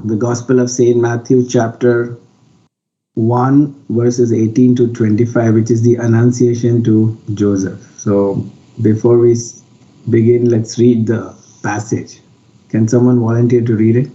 the Gospel of Saint Matthew, chapter 1, verses 18 to 25, which is the Annunciation to Joseph. So, before we begin, let's read the passage. Can someone volunteer to read it?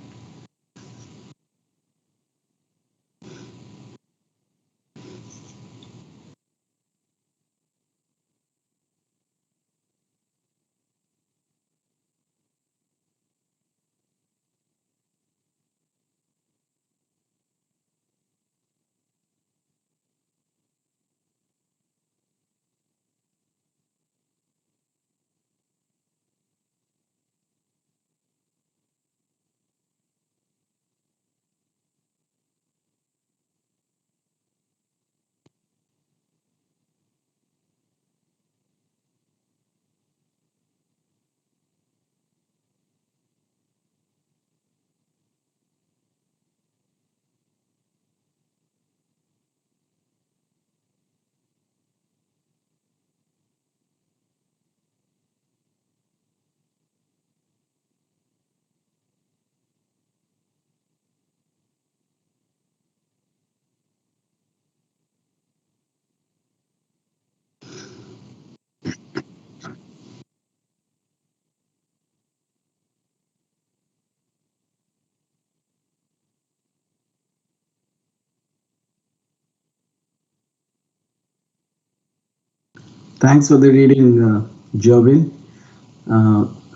Thanks for the reading, Jobin.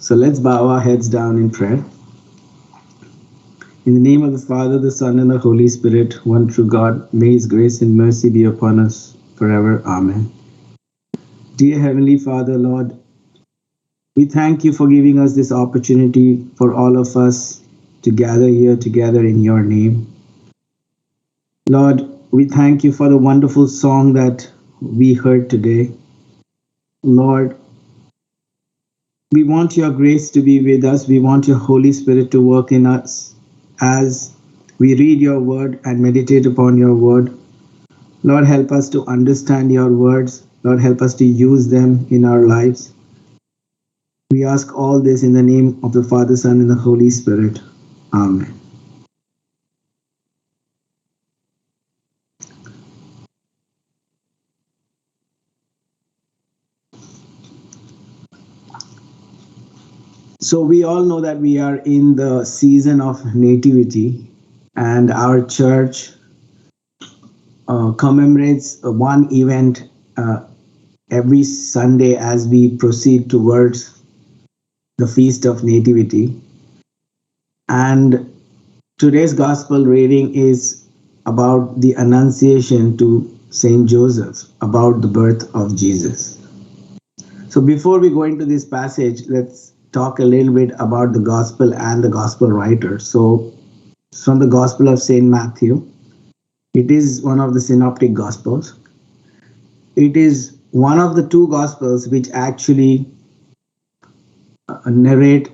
So, let's bow our heads down in prayer. In the name of the Father, the Son, and the Holy Spirit, one true God, may His grace and mercy be upon us forever. Amen. Dear Heavenly Father, Lord, we thank you for giving us this opportunity for all of us to gather here together in your name. Lord, we thank you for the wonderful song that we heard today. Lord, we want your grace to be with us. We want your Holy Spirit to work in us as we read your word and meditate upon your word. Lord, help us to understand your words. Lord, help us to use them in our lives. We ask all this in the name of the Father, Son, and the Holy Spirit. Amen. So, we all know that we are in the season of Nativity, and our church commemorates one event every Sunday as we proceed towards the Feast of Nativity. And today's Gospel reading is about the Annunciation to Saint Joseph, about the birth of Jesus. So before we go into this passage, let's talk a little bit about the Gospel and the Gospel writer. So from the Gospel of Saint Matthew, it is one of the synoptic Gospels. It is one of the two Gospels which actually narrate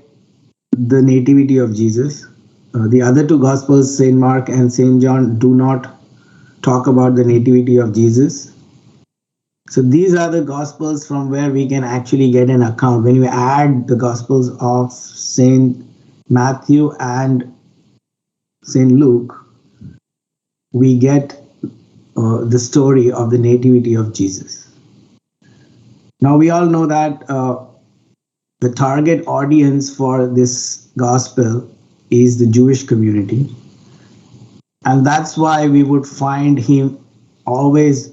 the nativity of Jesus. The other two Gospels, Saint Mark and Saint John, do not talk about the nativity of Jesus. So these are the Gospels from where we can actually get an account. When we add the Gospels of Saint Matthew and Saint Luke, we get the story of the nativity of Jesus. Now we all know that the target audience for this gospel is the Jewish community. And that's why we would find him always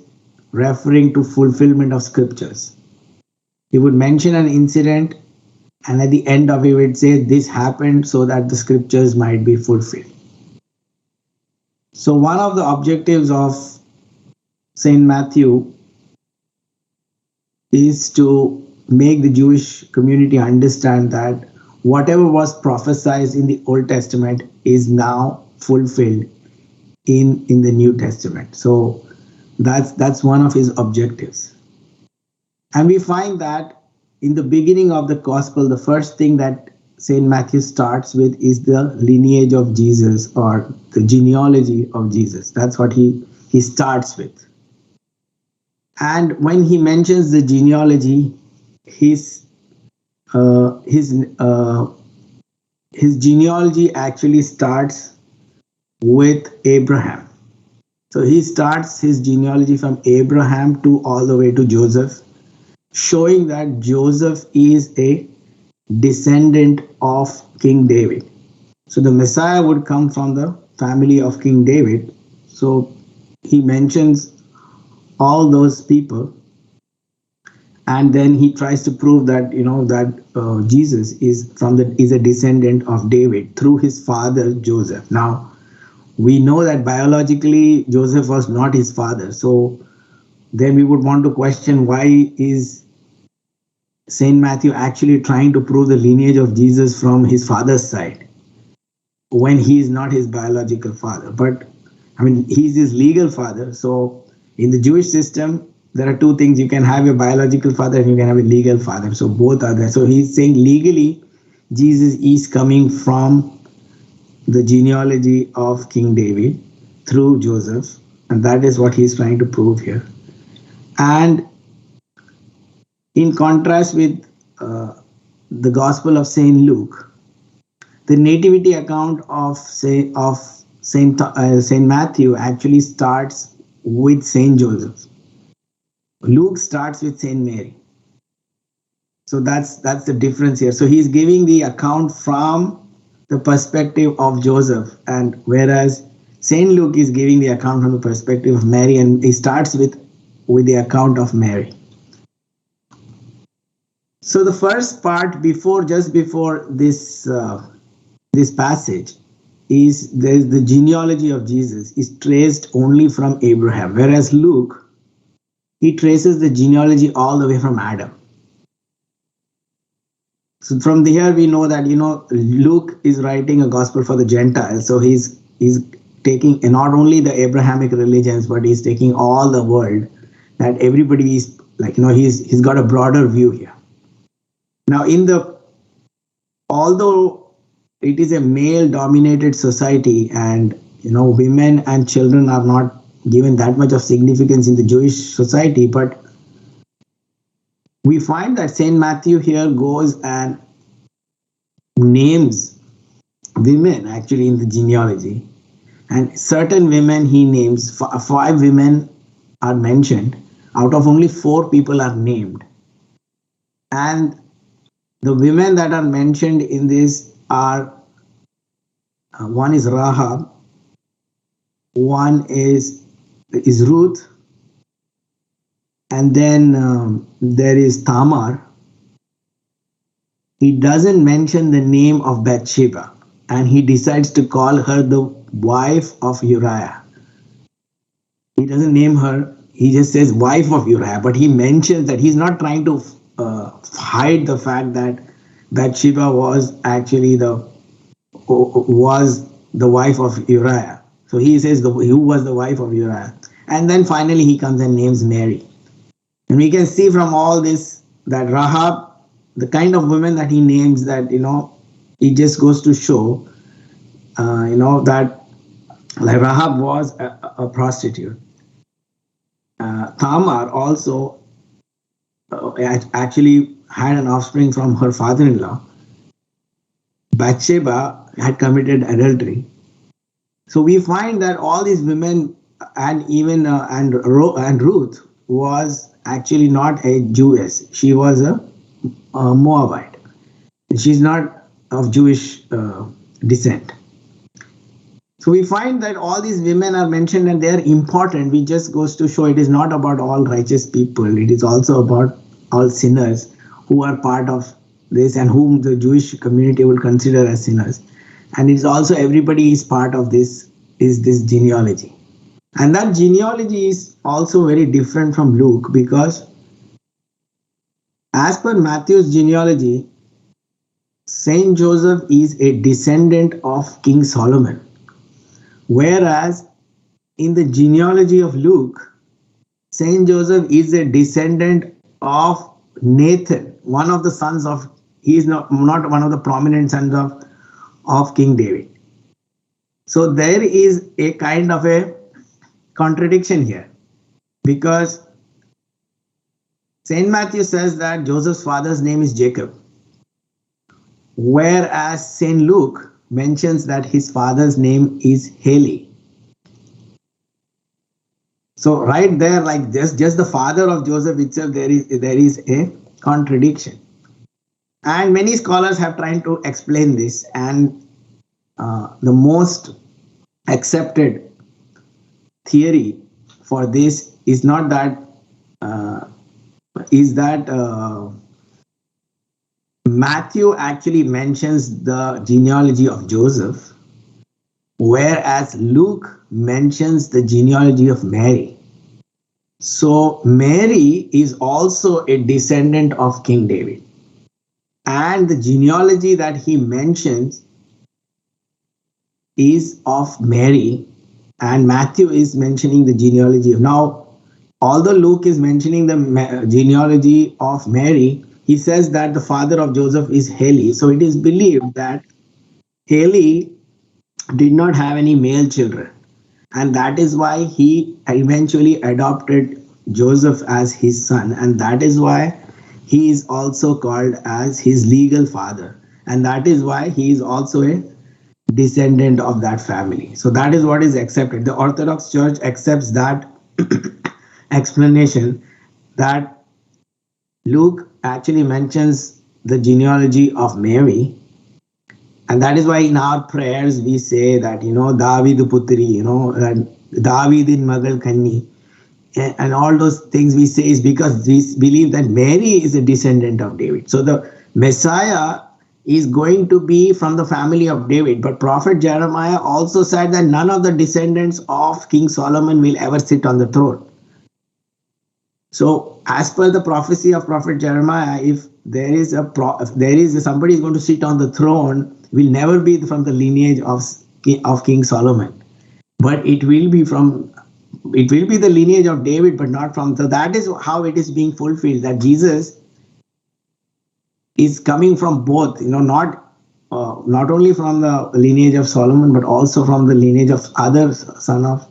referring to fulfillment of scriptures. He would mention an incident, and at the end of it, he would say, this happened so that the scriptures might be fulfilled. So one of the objectives of Saint Matthew is to make the Jewish community understand that whatever was prophesied in the Old Testament is now fulfilled in the New Testament. So that's one of his objectives. And we find that in the beginning of the gospel, the first thing that Saint Matthew starts with is the lineage of Jesus, or the genealogy of Jesus. That's what he starts with. And when he mentions the genealogy, his genealogy actually starts with Abraham. So he starts his genealogy from Abraham to all the way to Joseph, showing that Joseph is a descendant of King David. So the Messiah would come from the family of King David. So he mentions all those people, and then he tries to prove that that Jesus is a descendant of David through his father Joseph. Now we know that biologically Joseph was not his father, so then we would want to question, why is Saint Matthew actually trying to prove the lineage of Jesus from his father's side when he is not his biological father? But I mean, he's his legal father. So in the Jewish system, there are two things: you can have a biological father and you can have a legal father. So both are there. So he's saying legally Jesus is coming from the genealogy of King David through Joseph, and that is what he's trying to prove here. And in contrast with the Gospel of Saint Luke, the nativity account of Saint Matthew actually starts with Saint Joseph. Luke starts with Saint Mary. So that's the difference here. So he's giving the account from the perspective of Joseph, and whereas Saint Luke is giving the account from the perspective of Mary, and he starts with the account of Mary. So the first part, just before this this passage, is there's the genealogy of Jesus is traced only from Abraham, whereas Luke, he traces the genealogy all the way from Adam. So from here we know that Luke is writing a gospel for the Gentiles. So he's taking not only the Abrahamic religions, but he's taking all the world, that everybody is like he's got a broader view here. Now although it is a male dominated society, and women and children are not given that much of significance in the Jewish society, but we find that Saint Matthew here goes and names women actually in the genealogy, and certain women he names. Five women are mentioned, out of only 4 people are named. And the women that are mentioned in this are one is Rahab, one is Ruth, and then there is Tamar. He doesn't mention the name of Bathsheba, and he decides to call her the wife of Uriah. He doesn't name her, he just says wife of Uriah, but he mentions that he's not trying to hide the fact that Bathsheba was actually the wife of Uriah. So he says who was the wife of Uriah. And then finally he comes and names Mary. And we can see from all this that Rahab, the kind of women that he names, that it just goes to show that like Rahab was a prostitute. Tamar also actually had an offspring from her father-in-law. Bathsheba had committed adultery. So we find that all these women, and even and Ruth was actually not a Jewess. She was a Moabite. She's not of Jewish descent. So we find that all these women are mentioned and they are important. It just goes to show it is not about all righteous people. It is also about all sinners who are part of this and whom the Jewish community will consider as sinners. And it's also everybody is part of this genealogy. And that genealogy is also very different from Luke, because as per Matthew's genealogy, Saint Joseph is a descendant of King Solomon. Whereas in the genealogy of Luke, Saint Joseph is a descendant of Nathan, one of the sons of, he is not one of the prominent sons of King David. So there is a kind of a contradiction here, because Saint Matthew says that Joseph's father's name is Jacob, whereas Saint Luke mentions that his father's name is Heli. So right there, like just the father of Joseph itself, there is a contradiction. And many scholars have tried to explain this, and the most accepted theory for this is not that uh, is that Matthew actually mentions the genealogy of Joseph, whereas Luke mentions the genealogy of Mary. So Mary is also a descendant of King David, and the genealogy that he mentions is of Mary, and Matthew is mentioning the genealogy of. Now, although Luke is mentioning the genealogy of Mary, he says that the father of Joseph is Heli. So it is believed that Heli did not have any male children, and that is why he eventually adopted Joseph as his son, and that is why he is also called as his legal father, and that is why he is also a descendant of that family. So that is what is accepted. The Orthodox Church accepts that explanation, that Luke actually mentions the genealogy of Mary, and that is why in our prayers we say that, David Putri, David in Magal Kanni, and all those things we say is because we believe that Mary is a descendant of David. So the Messiah is going to be from the family of David. But Prophet Jeremiah also said that none of the descendants of King Solomon will ever sit on the throne. So, as per the prophecy of Prophet Jeremiah, if somebody is going to sit on the throne, will never be from the lineage of King Solomon, but it will be the lineage of David, but not from. So that is how it is being fulfilled. That Jesus is coming from both, not only from the lineage of Solomon, but also from the lineage of other son of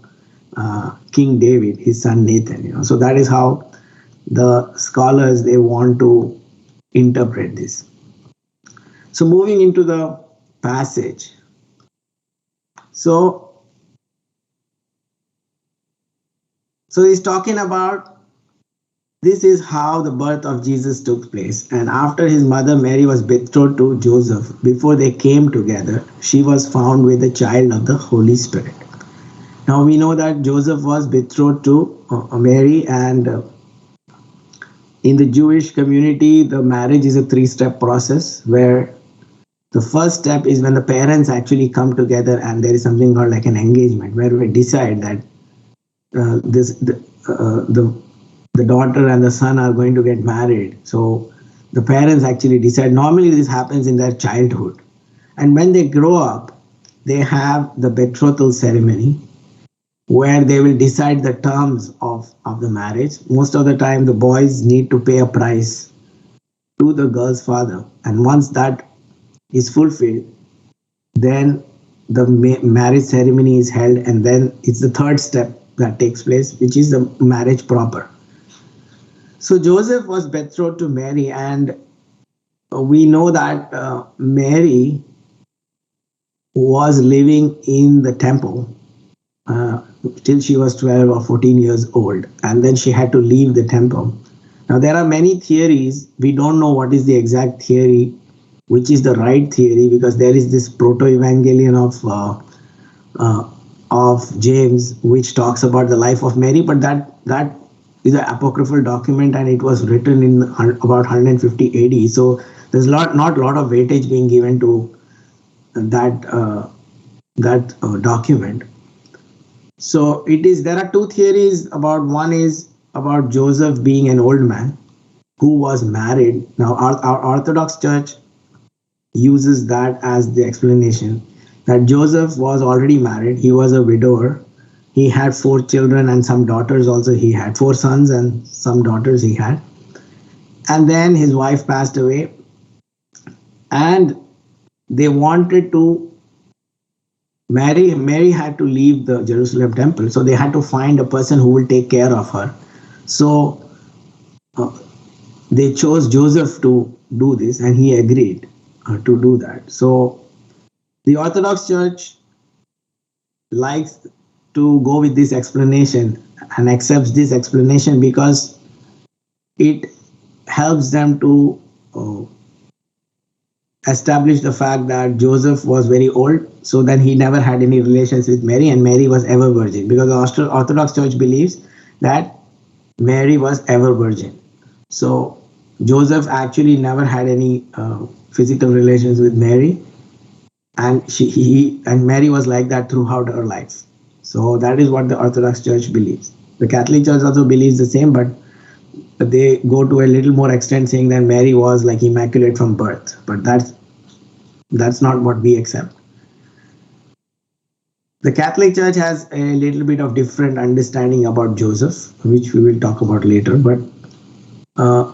King David, his son Nathan. So that is how the scholars, they want to interpret this. So moving into the passage. So he's talking about, this is how the birth of Jesus took place. And after his mother Mary was betrothed to Joseph, before they came together, she was found with the child of the Holy Spirit. Now we know that Joseph was betrothed to Mary, and in the Jewish community, the marriage is a 3-step process, where the first step is when the parents actually come together, and there is something called like an engagement, where we decide that the daughter and the son are going to get married. So the parents actually decide. Normally this happens in their childhood, and when they grow up, they have the betrothal ceremony, where they will decide the terms of the marriage. Most of the time the boys need to pay a price to the girl's father, and once that is fulfilled, then the marriage ceremony is held, and then it's the third step that takes place, which is the marriage proper. So Joseph was betrothed to Mary, and we know that Mary was living in the temple till she was 12 or 14 years old, and then she had to leave the temple. Now there are many theories. We don't know what is the exact theory, which is the right theory, because there is this proto-evangelion of James, which talks about the life of Mary, but that is an apocryphal document, and it was written in about 150 AD. So there's not a lot of weightage being given to that document. So there are two theories about. One is about Joseph being an old man who was married. Now our Orthodox Church uses that as the explanation, that Joseph was already married. He was a widower. He had 4 children and some daughters also. He had 4 sons and some daughters he had. And then his wife passed away, and they wanted to Mary had to leave the Jerusalem temple, so they had to find a person who will take care of her. So they chose Joseph to do this, and he agreed to do that. So The Orthodox Church likes to go with this explanation and accepts this explanation because it helps them to uh, establish the fact that Joseph was very old, so then he never had any relations with Mary, and Mary was ever virgin. Because the Orthodox Church believes that Mary was ever virgin. So Joseph actually never had any physical relations with Mary, and and Mary was like that throughout her life. So that is what the Orthodox Church believes. The Catholic Church also believes the same, but they go to a little more extent, saying that Mary was like immaculate from birth. But that's not what we accept. The Catholic Church has a little bit of different understanding about Joseph, which we will talk about later. But uh,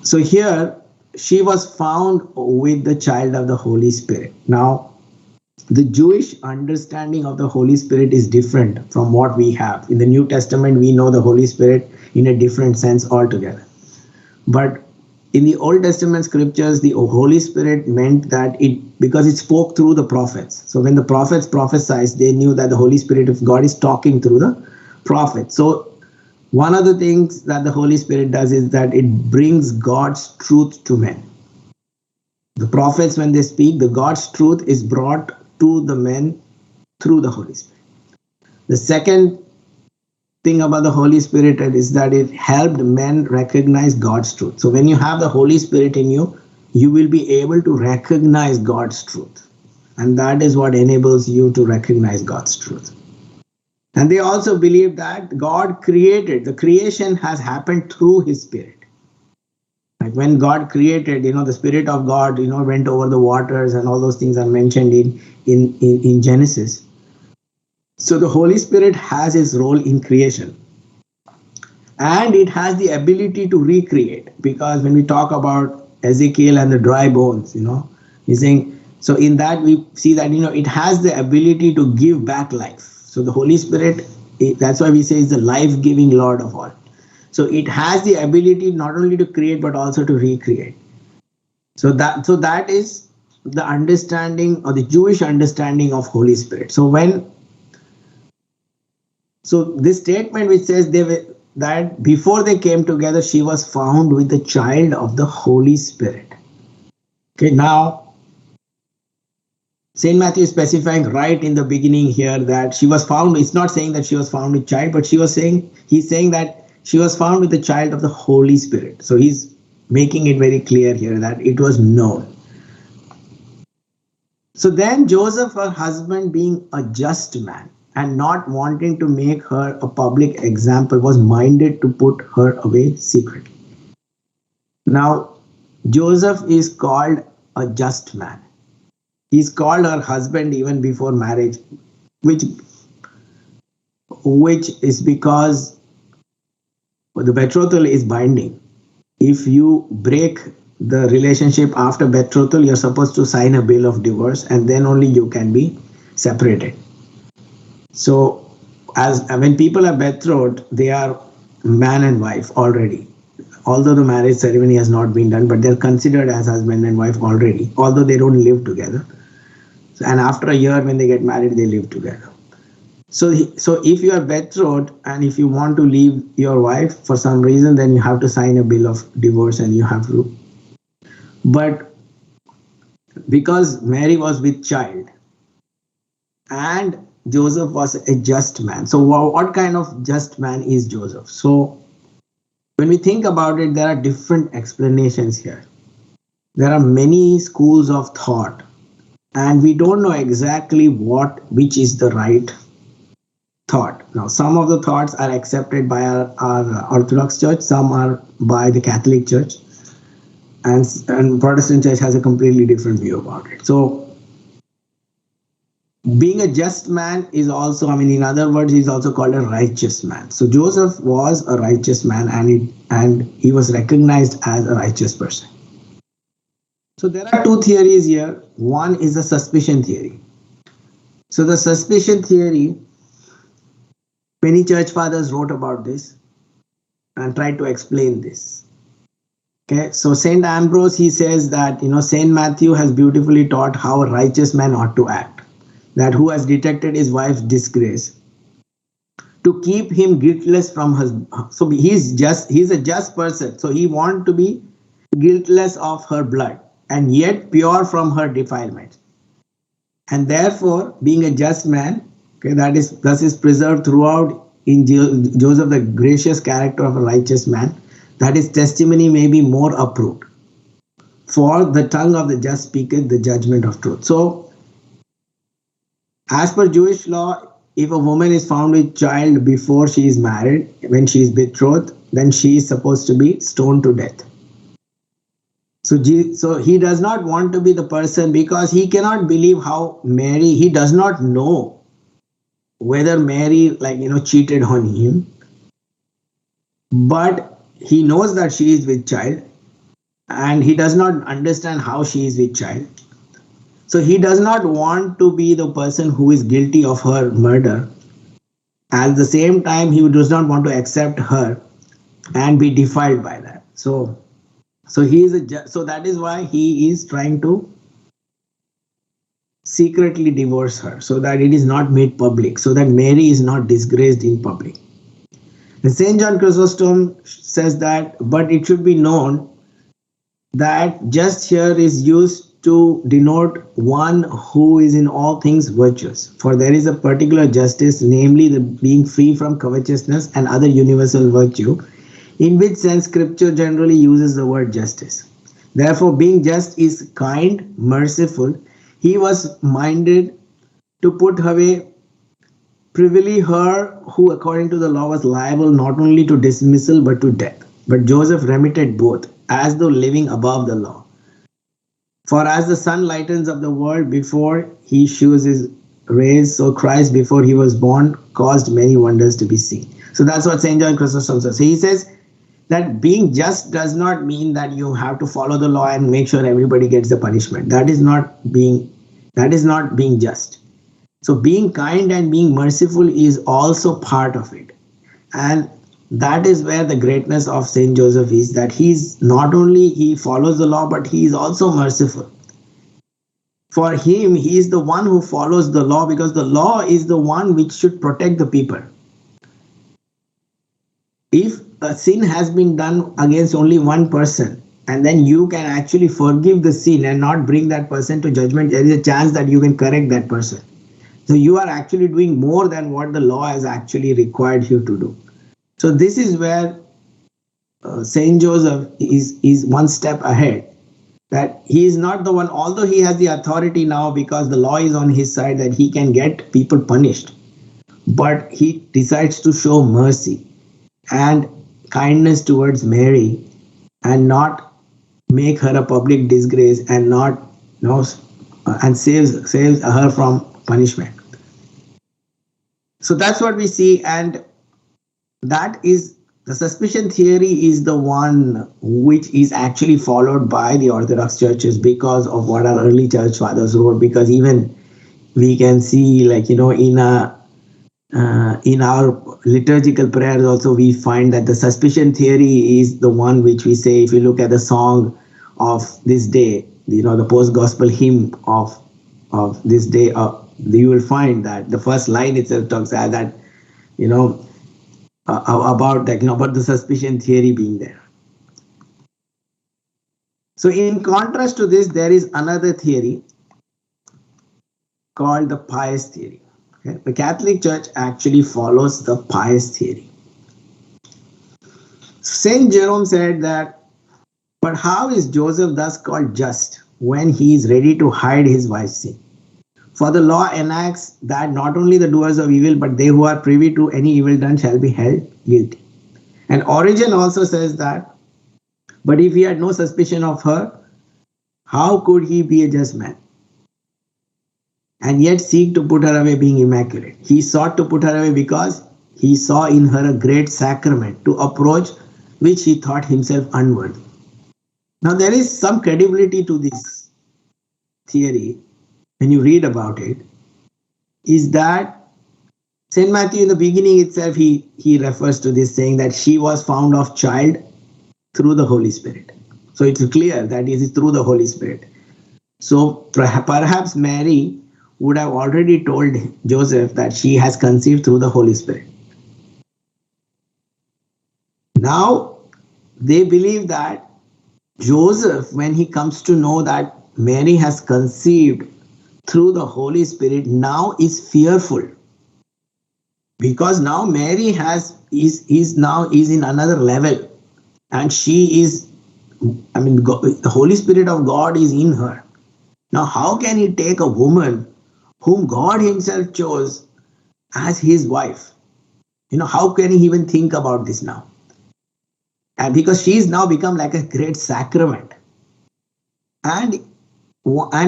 so here she was found with the child of the Holy Spirit. Now, the Jewish understanding of the Holy Spirit is different from what we have. In the New Testament, we know the Holy Spirit in a different sense altogether. But in the Old Testament scriptures, the Holy Spirit meant that because it spoke through the prophets. So when the prophets prophesied, they knew that the Holy Spirit of God is talking through the prophets. So one of the things that the Holy Spirit does is that it brings God's truth to men. The prophets, when they speak, the God's truth is brought to the men through the Holy Spirit. The second thing about the Holy Spirit is that it helped men recognize God's truth. So when you have the Holy Spirit in you, you will be able to recognize God's truth. And that is what enables you to recognize God's truth. And they also believe that God created, the creation has happened through his Spirit. Like when God created, the Spirit of God, went over the waters, and all those things are mentioned in Genesis. So the Holy Spirit has its role in creation, and it has the ability to recreate, because when we talk about Ezekiel and the dry bones, he's saying, so in that we see that it has the ability to give back life. So the Holy Spirit, that's why we say is the life-giving Lord of all. So it has the ability not only to create but also to recreate. So that is the understanding, or the Jewish understanding of Holy Spirit. So this statement which says that before they came together, she was found with the child of the Holy Spirit. Okay, now Saint Matthew is specifying right in the beginning here that she was found. It's not saying that she was found with child, but he's saying that she was found with the child of the Holy Spirit. So he's making it very clear here that it was known. So then Joseph, her husband, being a just man and not wanting to make her a public example, was minded to put her away secretly. Now, Joseph is called a just man. He's called her husband even before marriage, which is because the betrothal is binding. If you break the relationship after betrothal, you're supposed to sign a bill of divorce, and then only you can be separated. So when people are betrothed, they are man and wife already. Although the marriage ceremony has not been done, but they're considered as husband and wife already, although they don't live together. And after a year, when they get married, they live together. So if you are betrothed and if you want to leave your wife for some reason, then you have to sign a bill of divorce, and you have to. But because Mary was with child and Joseph was a just man. So what kind of just man is Joseph? So when we think about it, there are different explanations here. There are many schools of thought, and we don't know exactly which is the right thought. Now, some of the thoughts are accepted by our Orthodox Church, some are by the Catholic Church, and Protestant Church has a completely different view about it. So being a just man is also, in other words, he's also called a righteous man. So Joseph was a righteous man, and he was recognized as a righteous person. So there are two theories here. One is the suspicion theory. So the suspicion theory, many church fathers wrote about this and tried to explain this. Okay, so Saint Ambrose, he says that, Saint Matthew has beautifully taught how a righteous man ought to act. That who has detected his wife's disgrace, to keep him guiltless from his. So he's a just person. So he want to be guiltless of her blood and yet pure from her defilement. And therefore, being a just man, okay, that is thus is preserved throughout in Joseph the gracious character of a righteous man, that his testimony may be more approved. For the tongue of the just speaketh the judgment of truth. So, as per Jewish law, if a woman is found with child before she is married, when she is betrothed, then she is supposed to be stoned to death. So he does not want to be the person, because he cannot believe how Mary, he does not know whether Mary cheated on him, but he knows that she is with child and he does not understand how she is with child. So he does not want to be the person who is guilty of her murder. At the same time, he does not want to accept her and be defiled by that. So that is why he is trying to secretly divorce her, so that it is not made public, so that Mary is not disgraced in public. And Saint John Chrysostom says that, but it should be known that just here is used to denote one who is in all things virtuous. For there is a particular justice, namely the being free from covetousness and other universal virtue, in which sense Scripture generally uses the word justice. Therefore, being just is kind, merciful. He was minded to put away privily her who according to the law was liable not only to dismissal but to death. But Joseph remitted both, as though living above the law. For as the sun lightens up the world before he shews his rays, so Christ before he was born caused many wonders to be seen. So that's what St. John Chrysostom says. He says that being just does not mean that you have to follow the law and make sure everybody gets the punishment. That is not being just. So being kind and being merciful is also part of it. And that is where the greatness of Saint Joseph is, that he's not only he follows the law, but he is also merciful. For him, he is the one who follows the law, because the law is the one which should protect the people. If a sin has been done against only one person, and then you can actually forgive the sin and not bring that person to judgment, there is a chance that you can correct that person. So you are actually doing more than what the law has actually required you to do. So this is where Saint Joseph is one step ahead. That he is not the one, although he has the authority now because the law is on his side, that he can get people punished, but he decides to show mercy and kindness towards Mary and not make her a public disgrace, and not and saves her from punishment. So that's what we see, and that is the suspicion theory is the one which is actually followed by the Orthodox churches because of what our early church fathers wrote. Because even we can see, in our liturgical prayers also, we find that the suspicion theory is the one which we say. If you look at the song of this day, the post-gospel hymn of this day, you will find that the first line itself talks that about the suspicion theory being there. So in contrast to this, there is another theory called the pious theory. Okay? The Catholic Church actually follows the pious theory. Saint Jerome said that, but how is Joseph thus called just when he is ready to hide his wife's sin? For the law enacts that not only the doers of evil, but they who are privy to any evil done shall be held guilty. And Origen also says that, but if he had no suspicion of her, how could he be a just man and yet seek to put her away, being immaculate? He sought to put her away because he saw in her a great sacrament to approach which he thought himself unworthy. Now there is some credibility to this theory when you read about it, is that Saint Matthew in the beginning itself, he refers to this, saying that she was found of child through the Holy Spirit. So it's clear that it is through the Holy Spirit. So perhaps Mary would have already told Joseph that she has conceived through the Holy Spirit. Now they believe that Joseph, when he comes to know that Mary has conceived through the Holy Spirit, now is fearful, because now Mary is in another level, and she is, I mean, the Holy Spirit of God is in her. Now, how can he take a woman whom God himself chose as his wife? How can he even think about this now? And because she's now become like a great sacrament. And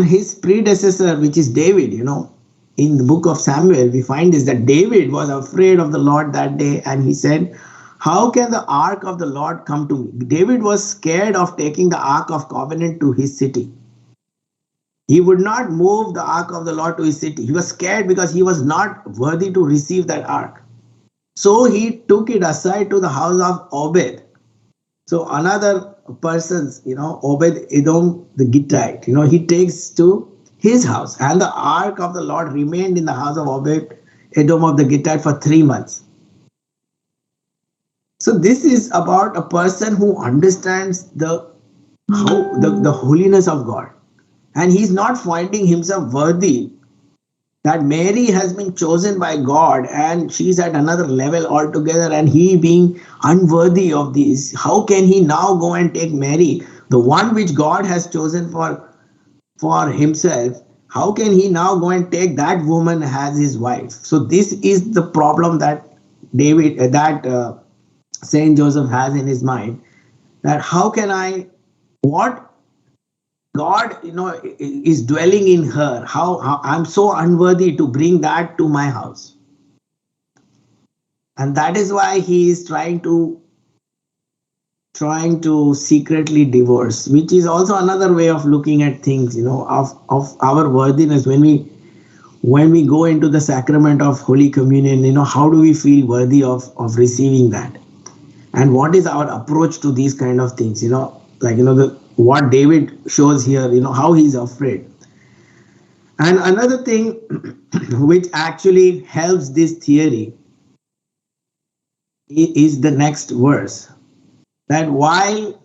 his predecessor, which is David, in the book of Samuel, we find is that David was afraid of the Lord that day, and he said, how can the ark of the Lord come to me? David was scared of taking the ark of covenant to his city. He would not move the ark of the Lord to his city. He was scared because he was not worthy to receive that ark. So he took it aside to the house of Obed. So another person's, Obed Edom the Gittite, he takes to his house, and the ark of the Lord remained in the house of Obed Edom of the Gittite for 3 months. So this is about a person who understands the holiness of God, and he's not finding himself worthy. That Mary has been chosen by God and she's at another level altogether, and he being unworthy of this, how can he now go and take Mary, the one which God has chosen for himself? How can he now go and take that woman as his wife? So this is the problem that Saint Joseph has in his mind, that how can what God, is dwelling in her. How I'm so unworthy to bring that to my house. And that is why he is trying to secretly divorce, which is also another way of looking at things, of our worthiness. When we go into the sacrament of Holy Communion, how do we feel worthy of receiving that? And what is our approach to these kind of things? What David shows here, how he's afraid. And another thing which actually helps this theory is the next verse, that while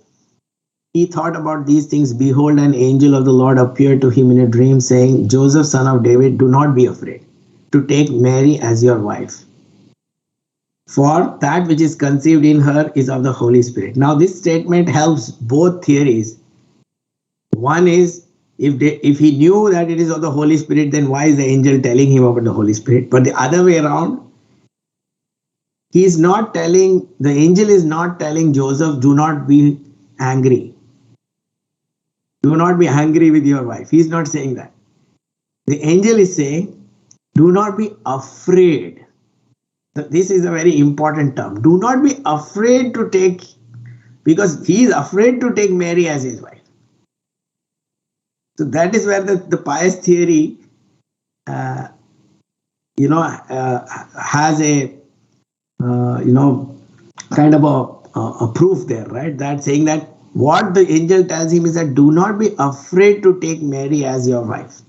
he thought about these things, behold, an angel of the Lord appeared to him in a dream, saying, Joseph, son of David, do not be afraid to take Mary as your wife, for that which is conceived in her is of the Holy Spirit. Now this statement helps both theories. One is, if he knew that it is of the Holy Spirit, then why is the angel telling him about the Holy Spirit? But the other way around, the angel is not telling Joseph, do not be angry. Do not be angry with your wife. He's not saying that. The angel is saying, do not be afraid. This is a very important term. Do not be afraid to take, because he is afraid to take Mary as his wife. So that is where the pious theory, has a, kind of a proof there, right? That saying that what the angel tells him is that do not be afraid to take Mary as your wife.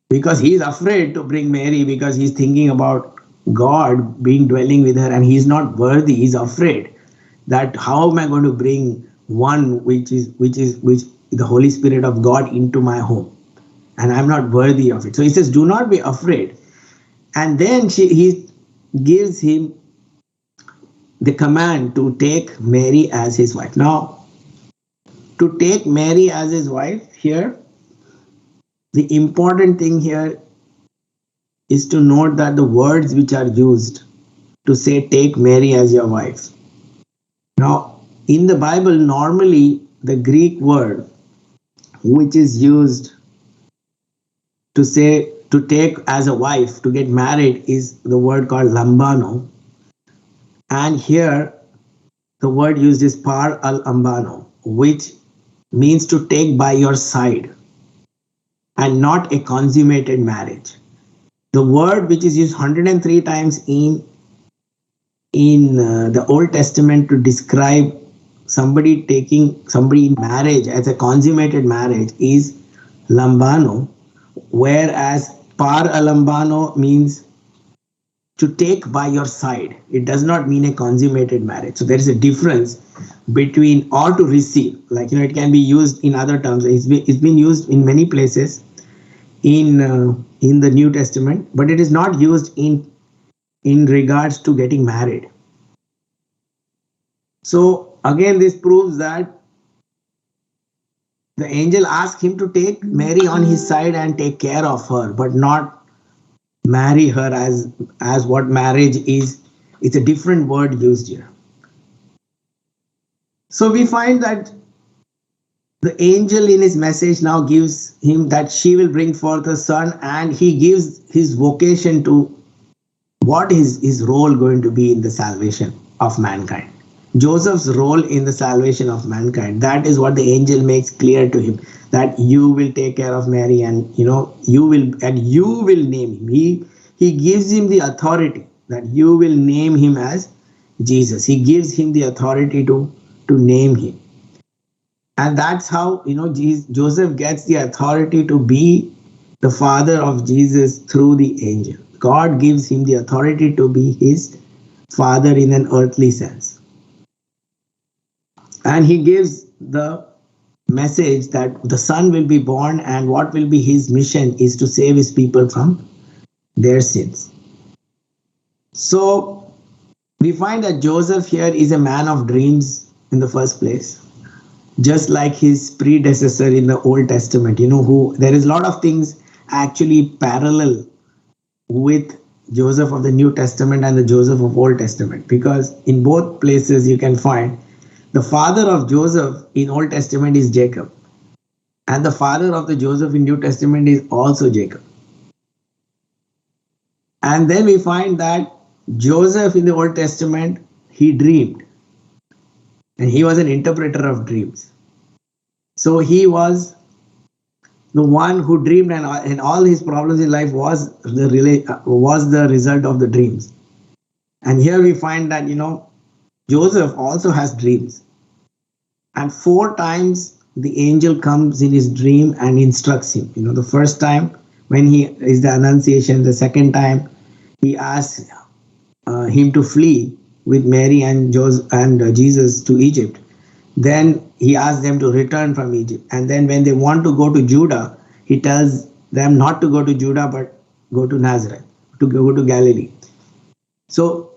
Because he is afraid to bring Mary, because he's thinking about God being dwelling with her, and he's not worthy. He's afraid that how am I going to bring one which the Holy Spirit of God into my home, and I'm not worthy of it. So he says, do not be afraid. And then he gives him the command to take Mary as his wife. Now, to take Mary as his wife here, the important thing here is to note that the words which are used to say take Mary as your wife. Now, in the Bible, normally the Greek word which is used to say to take as a wife, to get married, is the word called lambano. And here the word used is par al ambano, which means to take by your side and not a consummated marriage. The word which is used 103 times in the Old Testament to describe somebody taking somebody in marriage as a consummated marriage is lambano, whereas par alambano means to take by your side. It does not mean a consummated marriage. So there is a difference between or to receive. Like, it can be used in other terms. It's been used in many places in the New Testament, but it is not used in regards to getting married. So again, this proves that the angel asked him to take Mary on his side and take care of her, but not marry her as what marriage is. It's a different word used here. So we find that the angel in his message now gives him that she will bring forth a son, and he gives his vocation to what is his role going to be in the salvation of mankind. Joseph's role in the salvation of mankind, that is what the angel makes clear to him, that you will take care of Mary, and you will name him. He gives him the authority that you will name him as Jesus. He gives him the authority to name him. And that's how Joseph gets the authority to be the father of Jesus through the angel. God gives him the authority to be his father in an earthly sense. And he gives the message that the son will be born, and what will be his mission is to save his people from their sins. So we find that Joseph here is a man of dreams in the first place, just like his predecessor in the Old Testament, who there is a lot of things actually parallel with Joseph of the New Testament and the Joseph of Old Testament, because in both places you can find the father of Joseph in Old Testament is Jacob, and the father of the Joseph in New Testament is also Jacob. And then we find that Joseph in the Old Testament, he dreamed, and he was an interpreter of dreams. So he was the one who dreamed, and all his problems in life was the result of the dreams. And here we find that Joseph also has dreams, and 4 times the angel comes in his dream and instructs him. The first time when he is the Annunciation, the second time he asks him to flee with Mary and Jesus to Egypt. Then he asks them to return from Egypt. And then when they want to go to Judah, he tells them not to go to Judah, but go to Nazareth, to go to Galilee. So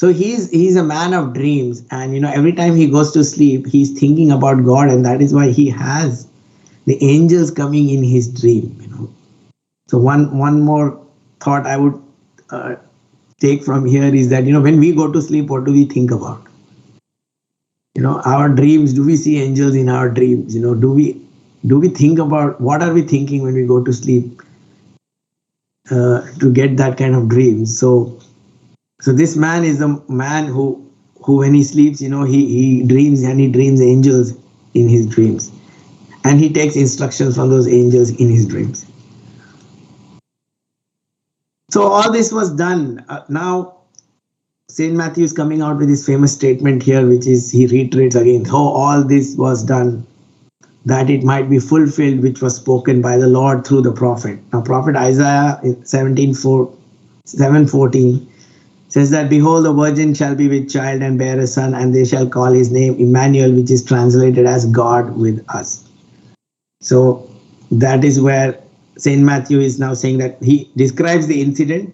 he's a man of dreams, and every time he goes to sleep, he's thinking about God, and that is why he has the angels coming in his dream. So one more thought I would take from here is that when we go to sleep, what do we think about? Our dreams. Do we see angels in our dreams? Do we think about what are we thinking when we go to sleep to get that kind of dreams? So this man is the man who when he sleeps, he dreams, and he dreams angels in his dreams, and he takes instructions from those angels in his dreams. So all this was done. Now St. Matthew is coming out with his famous statement here, which is, he reiterates again, how all this was done, that it might be fulfilled, which was spoken by the Lord through the prophet. Now, prophet Isaiah in 7:14 says that, behold, the virgin shall be with child and bear a son, and they shall call his name Emmanuel, which is translated as God with us. So that is where St. Matthew is now saying that he describes the incident,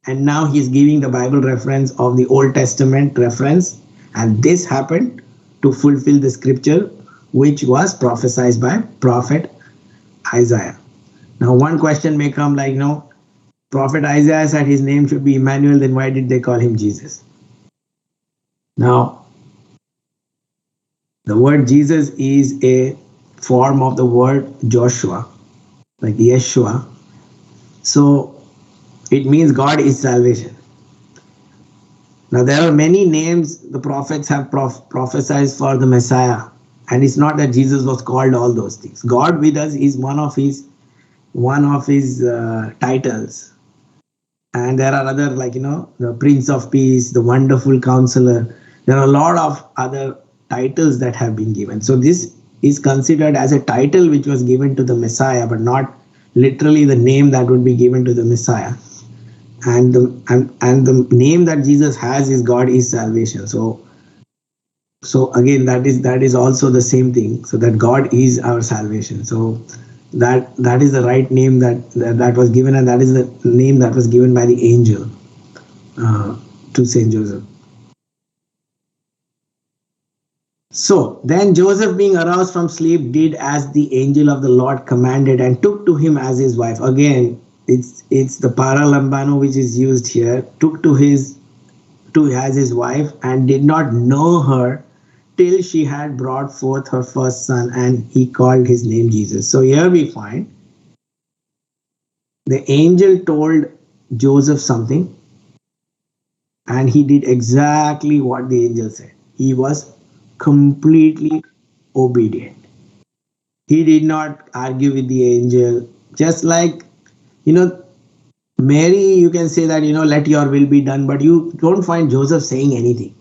and now he's giving the Bible reference of the Old Testament reference, and this happened to fulfill the scripture which was prophesied by prophet Isaiah. Now one question may come like, prophet Isaiah said his name should be Emmanuel, then why did they call him Jesus? Now, the word Jesus is a form of the word Joshua, like Yeshua. So it means God is salvation. Now there are many names the prophets have prophesied for the Messiah, and it's not that Jesus was called all those things. God with us is one of his titles, and there are other, like the Prince of Peace, the Wonderful Counselor. There are a lot of other titles that have been given. So this is considered as a title which was given to the Messiah, but not literally the name that would be given to the Messiah. And the name that Jesus has is God is salvation. So again, that is also the same thing. So that God is our salvation. So that is the right name that was given, and that is the name that was given by the angel to Saint Joseph. So then Joseph, being aroused from sleep, did as the angel of the Lord commanded, and took to him as his wife. Again, it's the paralambano which is used here. Took to as his wife, and did not know her till she had brought forth her first son, and he called his name Jesus. So here we find the angel told Joseph something, and he did exactly what the angel said. He was completely obedient. He did not argue with the angel. Just like, you know, Mary, you can say that, let your will be done, but you don't find Joseph saying anything.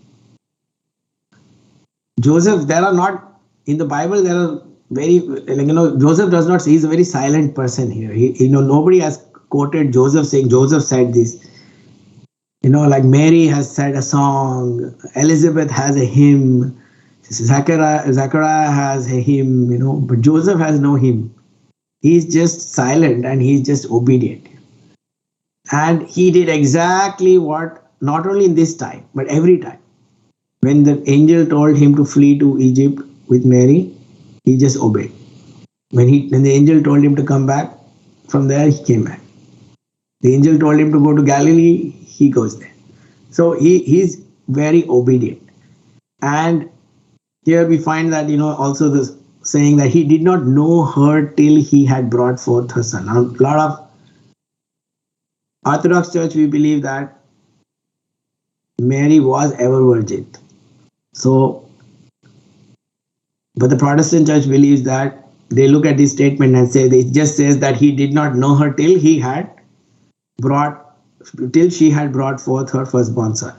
Joseph, there are not, in the Bible, there are very, Joseph does not say, he's a very silent person here. Nobody has quoted Joseph saying, Joseph said this. Like Mary has said a song, Elizabeth has a hymn, Zachariah has a hymn, but Joseph has no hymn. He's just silent and he's just obedient. And he did exactly what, not only in this time, but every time. When the angel told him to flee to Egypt with Mary, he just obeyed. When the angel told him to come back, from there he came back. The angel told him to go to Galilee, he goes there. So he's very obedient. And here we find that, also the saying that he did not know her till he had brought forth her son. Now, a lot of Orthodox Church, we believe that Mary was ever virgin. So, but the Protestant Church believes that they look at this statement and say, it just says that he did not know her till she had brought forth her firstborn son.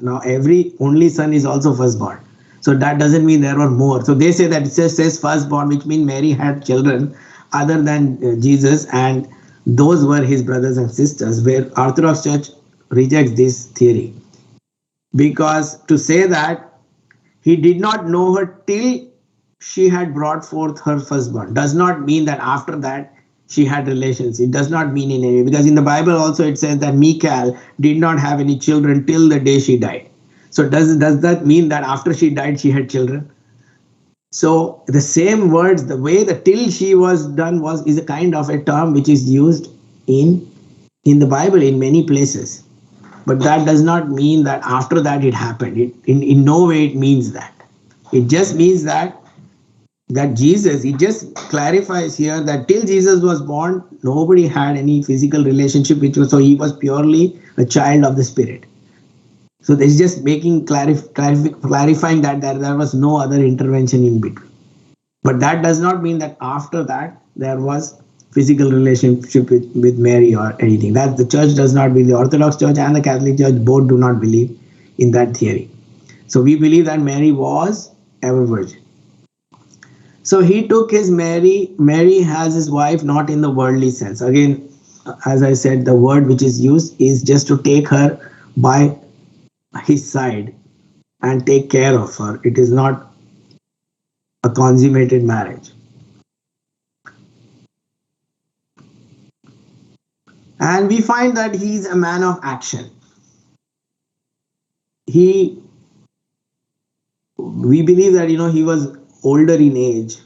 Now, every only son is also firstborn. So that doesn't mean there were more. So they say that it just says firstborn, which means Mary had children other than Jesus, and those were his brothers and sisters, where Orthodox Church rejects this theory. Because to say that he did not know her till she had brought forth her firstborn does not mean that after that she had relations. It does not mean in any way. Because in the Bible also it says that Michal did not have any children till the day she died. So does that mean that after she died she had children? So the same words, the way the till she was done is a kind of a term which is used in the Bible in many places. But that does not mean that after that it happened. In no way it means that. It just means that Jesus, it just clarifies here that till Jesus was born, nobody had any physical relationship, so he was purely a child of the Spirit. So this is just making clarifying that there was no other intervention in between. But that does not mean that after that there was physical relationship with Mary or anything. That the church does not believe. The Orthodox Church and the Catholic Church both do not believe in that theory. So we believe that Mary was ever virgin. So he took his Mary as his wife, not in the worldly sense. Again, as I said, the word which is used is just to take her by his side and take care of her. It is not a consummated marriage. And we find that he's a man of action. We believe that, he was older in age,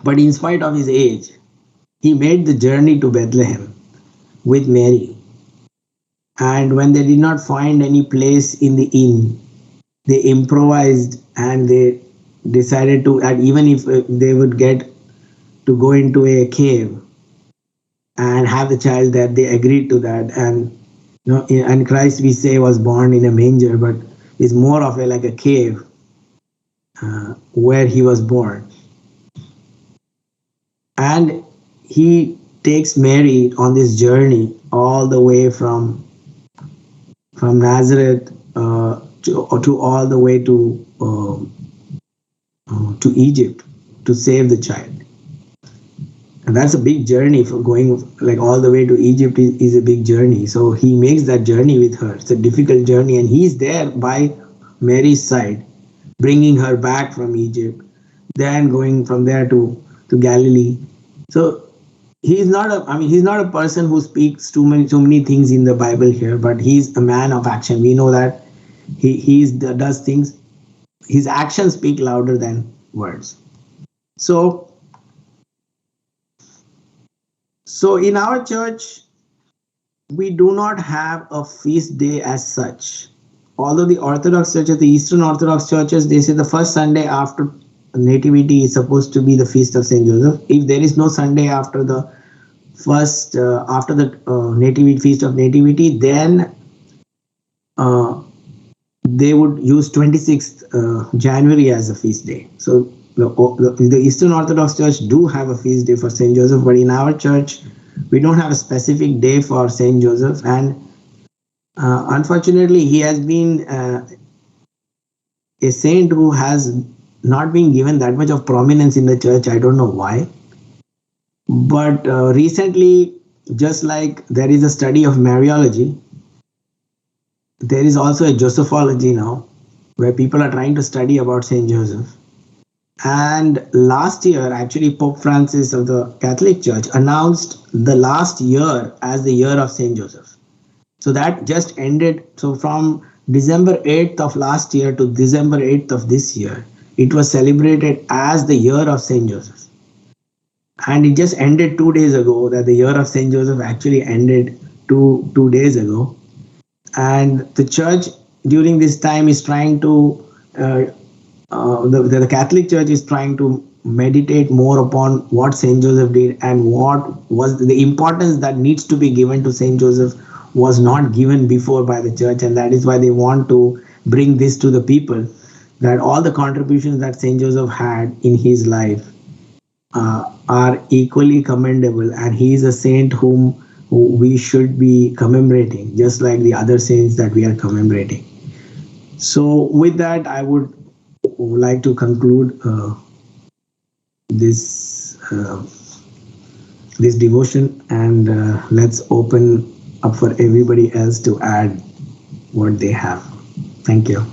but in spite of his age, he made the journey to Bethlehem with Mary. And when they did not find any place in the inn, they improvised and they decided to, and even if they would get to go into a cave and have the child there, they agreed to that. And and Christ, we say, was born in a manger, but it's more of like a cave where he was born. And he takes Mary on this journey all the way from Nazareth to all the way to to Egypt to save the child. And that's a big journey. For going like all the way to Egypt is a big journey. So he makes that journey with her. It's a difficult journey, and he's there by Mary's side, bringing her back from Egypt, then going from there to Galilee. So he's not a, I mean, he's not a person who speaks too many things in the Bible here, but he's a man of action. We know that does things. His actions speak louder than words. So in our church, we do not have a feast day as such. Although the Orthodox churches, the Eastern Orthodox churches, they say the first Sunday after Nativity is supposed to be the feast of Saint Joseph. If there is no Sunday after the first after the Nativity feast of Nativity, then they would use 26th January as a feast day. So the Eastern Orthodox Church do have a feast day for Saint Joseph, but in our church, we don't have a specific day for Saint Joseph. And unfortunately, he has been a saint who has not been given that much of prominence in the church. I don't know why. But recently, just like there is a study of Mariology, there is also a Josephology now, where people are trying to study about Saint Joseph. And last year, actually, Pope Francis of the Catholic Church announced the last year as the year of Saint Joseph. So that just ended. So from December 8th of last year to December 8th of this year, it was celebrated as the year of Saint Joseph. And it just ended 2 days ago, that the year of Saint Joseph actually ended two days ago. And the church during this time is trying to, the Catholic Church is trying to meditate more upon what Saint Joseph did, and what was the importance that needs to be given to Saint Joseph was not given before by the church. And that is why they want to bring this to the people, that all the contributions that Saint Joseph had in his life are equally commendable, and he is a saint who we should be commemorating, just like the other saints that we are commemorating. So with that, I would like to conclude this devotion, and let's open up for everybody else to add what they have. Thank you.